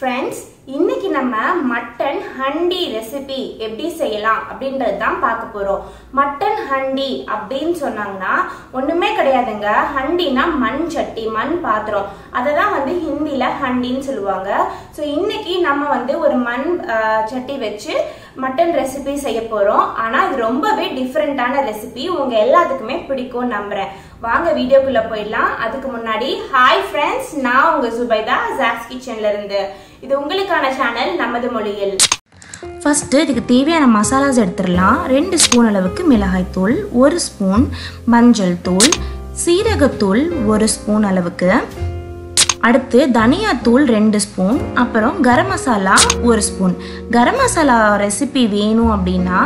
Friends, இன்னைக்கு நம்ம mutton handi recipe எப்படி செய்யலாம் அப்படின்றது தான் பார்க்க போறோம். மட்டன் ஹண்டி அப்படின்னு சொன்னாங்கன்னா ஒண்ணுமே கிடையாதுங்க. ஹண்டினா மண் சட்டி, மண் பாத்திரம். அதை தான் ஹிந்தில ஹண்டின்னு சொல்லுவாங்க. ஸோ இன்னைக்கு நம்ம ஒரு மண் சட்டி வச்சு மட்டன் ரெசிபி செய்ய போறோம். ஆனா இது ரொம்பவே டிஃப்ரெண்டான ரெசிபி, உங்க எல்லாத்துக்குமே பிடிக்கும் நம்புறேன். வாங்க வீடியோக்குள்ள போயிடலாம். அதுக்கு முன்னாடி ஹாய் ஃப்ரெண்ட்ஸ், நான் உங்க சுபைதா zacs kitchenல இருந்து. இது உங்களுக்கான சேனல் நமது மொழியில். ஃபர்ஸ்ட் இதுக்கு தேவையான மசாலாஸ் எடுத்துடலாம். 2 ஸ்பூன் அளவுக்கு மிளகாய் தூள், 1 ஸ்பூன் மஞ்சள் தூள், சீரகத்தூள் 1 ஸ்பூன் அளவுக்கு, அடுத்து தனியாத்தூள் 2 ஸ்பூன், அப்புறம் கரம் மசாலா 1 ஸ்பூன். கரம் மசாலா ரெசிபி வேணும் அப்படின்னா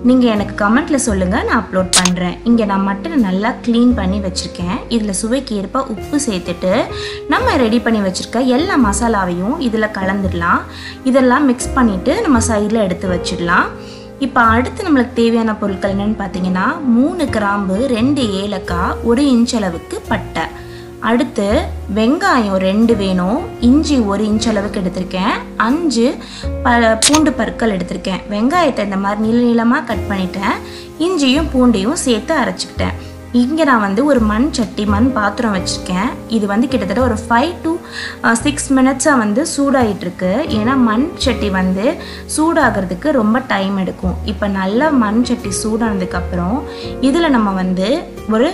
நீங்கள் எனக்கு கமெண்ட்டில் சொல்லுங்கள், நான் அப்லோட் பண்ணுறேன். இங்கே நான் மட்டனை நல்லா க்ளீன் பண்ணி வச்சுருக்கேன். இதில் சுவைக்கு ஏற்ப உப்பு சேர்த்துட்டு நம்ம ரெடி பண்ணி வச்சுருக்க எல்லா மசாலாவையும் இதில் கலந்துடலாம். இதெல்லாம் மிக்ஸ் பண்ணிவிட்டு நம்ம சைடில் எடுத்து வச்சிடலாம். இப்போ அடுத்து நம்மளுக்கு தேவையான பொருட்கள் என்னென்னு பார்த்தீங்கன்னா 3 கிராம்பு, 2 ஏலக்காய், 1 இன்ச் அளவுக்கு பட்டை, அடுத்து வெங்காயம் 2 வேணும், இஞ்சி 1 இன்ச் அளவுக்கு எடுத்திருக்கேன், 5 பூண்டு பற்கள் எடுத்திருக்கேன். வெங்காயத்தை இந்த மாதிரி நீள நீளமாக கட் பண்ணிட்டேன், இஞ்சியும் பூண்டையும் சேர்த்து அரைச்சிக்கிட்டேன். இங்கே நான் ஒரு மண் சட்டி, மண் பாத்திரம் வச்சுருக்கேன். இது கிட்டத்தட்ட ஒரு 5 to 6 மினிட்ஸாக சூடாகிட்டுருக்கு. ஏன்னா மண் சட்டி சூடாகிறதுக்கு ரொம்ப டைம் எடுக்கும். இப்போ நல்லா மண் சட்டி சூடானதுக்கப்புறம் இதில் நம்ம ஒரு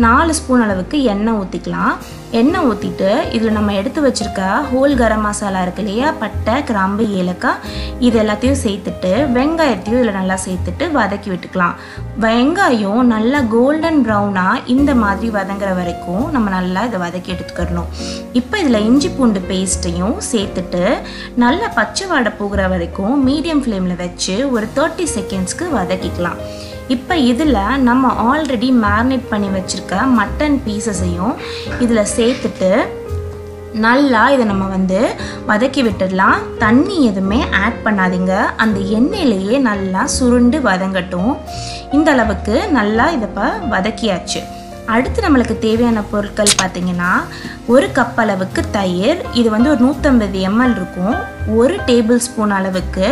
4 ஸ்பூன் அளவுக்கு எண்ணெய் ஊற்றிக்கலாம். எண்ணெய் ஊற்றிட்டு இதில் நம்ம எடுத்து வச்சுருக்க ஹோல் கரம் மசாலா இருக்கு இல்லையா, பட்டை, கிராம்பு, ஏலக்காய், இது எல்லாத்தையும் சேர்த்துட்டு வெங்காயத்தையும் இதில் நல்லா சேர்த்துட்டு வதக்கி விட்டுக்கலாம். வெங்காயம் நல்லா கோல்டன் ப்ரௌனாக இந்த மாதிரி வதங்குற வரைக்கும் நம்ம நல்லா இதை வதக்கி எடுத்துக்கிறணும். இப்போ இதில் இஞ்சி பூண்டு பேஸ்ட்டையும் சேர்த்துட்டு நல்லா பச்சை வாடை போகிற வரைக்கும் மீடியம் ஃப்ளேமில் வச்சு ஒரு 30 செகண்ட்ஸ்க்கு வதக்கிக்கலாம். இப்போ இதில் நம்ம ஆல்ரெடி மேரினேட் பண்ணி வச்சுருக்க மட்டன் பீசஸையும் இதில் சேர்த்துட்டு நல்லா இதை நம்ம வதக்கி விட்டுடலாம். தண்ணி எதுவுமே ஆட் பண்ணாதீங்க, அந்த எண்ணெயிலேயே நல்லா சுருண்டு வதங்கட்டும். இந்த அளவுக்கு நல்லா இதை இப்போ வதக்கியாச்சு. அடுத்து நம்மளுக்கு தேவையான பொருட்கள் பார்த்திங்கன்னா 1 கப் அளவுக்கு தயிர், இது ஒரு 150 ml இருக்கும், 1 டேபிள் ஸ்பூன் அளவுக்கு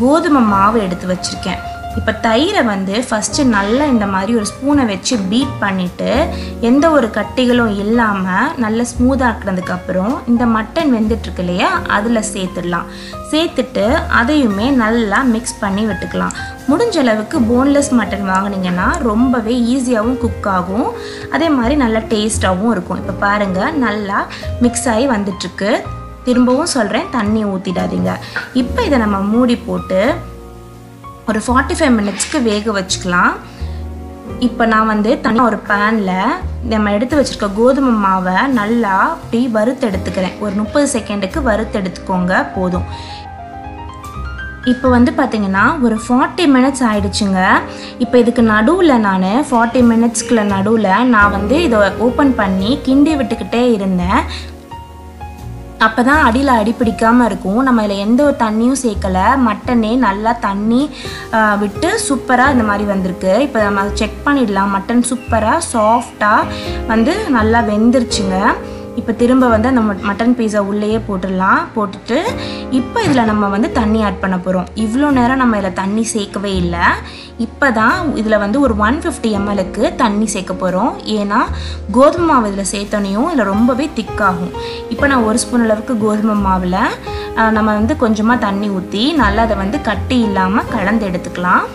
கோதுமை மாவு எடுத்து வச்சுருக்கேன். இப்போ தயிரை ஃபஸ்ட்டு நல்லா இந்த மாதிரி ஒரு ஸ்பூனை வச்சு பீட் பண்ணிவிட்டு எந்த ஒரு கட்டிகளும் இல்லாமல் நல்லா ஸ்மூத்தாக்குனதுக்கப்புறம் இந்த மட்டன் வெந்துட்டுருக்கு இல்லையா, அதில் சேர்த்துடலாம். சேர்த்துட்டு அதையுமே நல்லா மிக்ஸ் பண்ணி விட்டுக்கலாம். முடிஞ்ச அளவுக்கு போன்லெஸ் மட்டன் வாங்கினீங்கன்னா ரொம்பவே ஈஸியாகவும் குக் ஆகும், அதே மாதிரி நல்லா டேஸ்ட்டாகவும் இருக்கும். இப்போ பாருங்கள் நல்லா மிக்ஸ் ஆகி வந்துட்டுருக்கு. திரும்பவும் சொல்கிறேன், தண்ணி ஊற்றிடாதீங்க. இப்போ இதை நம்ம மூடி போட்டு ஒரு 45 மினிட்ஸ்க்கு வேக வச்சுக்கலாம். இப்போ நான் தனியாக ஒரு பேனில் நம்ம எடுத்து வச்சுருக்க கோதுமை மாவை நல்லா அப்படி வறுத்து எடுத்துக்கிறேன். ஒரு 30 செகண்டுக்கு வறுத்து எடுத்துக்கோங்க, போதும். இப்போ பார்த்திங்கன்னா ஒரு 40 மினிட்ஸ் ஆயிடுச்சுங்க. இப்போ இதுக்கு நடுவில் நான் 40 மினிட்ஸ்க்குள்ள நடுவில் நான் இதை ஓப்பன் பண்ணி கிண்டி விட்டுக்கிட்டே இருந்தேன். அப்போ தான் அடியில் அடி பிடிக்காமல் இருக்கும். நம்ம இதில் எந்த ஒரு தண்ணியும் சேர்க்கலை, மட்டனே நல்லா தண்ணி விட்டு சூப்பராக இந்த மாதிரி வந்திருக்கு. இப்போ நம்ம செக் பண்ணிடலாம். மட்டன் சூப்பராக சாஃப்டாக நல்லா வெந்துருச்சுங்க. இப்போ திரும்ப அந்த மட்டன் பீஸா உள்ளேயே போட்டுடலாம். போட்டுட்டு இப்போ இதில் நம்ம தண்ணி ஆட் பண்ண போகிறோம். இவ்வளோ நேரம் நம்ம இதில் தண்ணி சேர்க்கவே இல்லை. இப்போ தான் இதில் ஒரு 150 mlக்கு தண்ணி சேர்க்க போகிறோம். ஏன்னா கோதுமை மாவு இதில் சேர்த்தோனையும் இதில் ரொம்பவே திக்காகும். இப்போ நான் 1 ஸ்பூன் அளவுக்கு கோதுமை மாவில் நம்ம கொஞ்சமாக தண்ணி ஊற்றி நல்லா அதை கட்டி இல்லாமல் கலந்து எடுத்துக்கலாம்.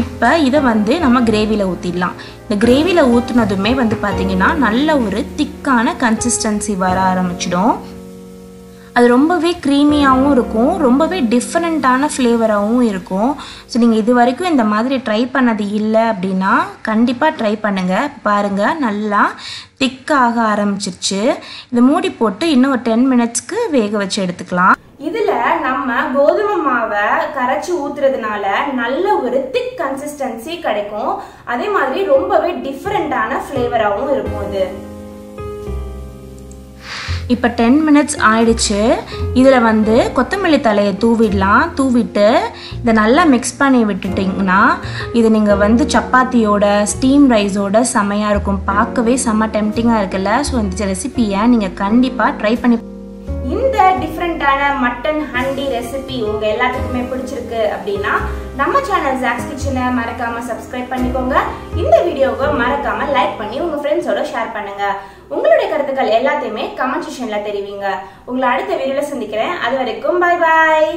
இப்போ இதை நம்ம கிரேவியில் ஊற்றிடலாம். இந்த கிரேவியில் ஊற்றுனதுமே பார்த்திங்கன்னா நல்ல ஒரு திக்கான கன்சிஸ்டன்சி வர ஆரம்பிச்சிடும். அது ரொம்பவே க்ரீமியாகவும் இருக்கும், ரொம்பவே டிஃப்ரெண்ட்டான ஃப்ளேவராகவும் இருக்கும். ஸோ நீங்கள் இது வரைக்கும் இந்த மாதிரி ட்ரை பண்ணது இல்லை அப்படின்னா கண்டிப்பாக ட்ரை பண்ணுங்கள். பாருங்கள் நல்லா திக்காக ஆரம்பிச்சிருச்சு. இதை மூடி போட்டு இன்னும் ஒரு 10 மினிட்ஸ்க்கு வேக வச்சு எடுத்துக்கலாம். இதுல நம்ம கோதுமை மாவை கரைச்சி ஊத்துறதுனால நல்ல ஒரு திக் கன்சிஸ்டன்சி கிடைக்கும், அதே மாதிரி ரொம்பவே டிஃப்ரெண்டான ஃப்ளேவராகவும் இருக்கும். இது இப்போ 10 மினிட்ஸ் ஆயிடுச்சு. இதில் கொத்தமல்லி தலையை தூவிடலாம். தூவிட்டு இதை நல்லா மிக்ஸ் பண்ணி விட்டுட்டிங்கன்னா இது நீங்கள் சப்பாத்தியோட ஸ்டீம் ரைஸோட செமையாக இருக்கும். பார்க்கவே செம்ம டெம்டிங்காக இருக்குல்ல. ஸோ இந்த ரெசிபியை நீங்கள் கண்டிப்பாக ட்ரை பண்ணி இந்த டிஃப்ரெண்டான மட்டன் ஹண்டி ரெசிபி உங்க எல்லாத்துக்குமே பிடிச்சிருக்கு அப்படின்னா நம்ம சேனல் ஜாக்ஸ் கிச்சனை மறக்காம சப்ஸ்கிரைப் பண்ணிக்கோங்க. இந்த வீடியோவை மறக்காம லைக் பண்ணி உங்க ஃப்ரெண்ட்ஸோட ஷேர் பண்ணுங்க. உங்களுடைய கருத்துக்கள் எல்லாத்தையுமே கமெண்ட் செக்ஷன்ல தெரிவிங்க. உங்களை அடுத்த வீடியோல சந்திக்கிறேன். அது வரைக்கும் பை பாய்.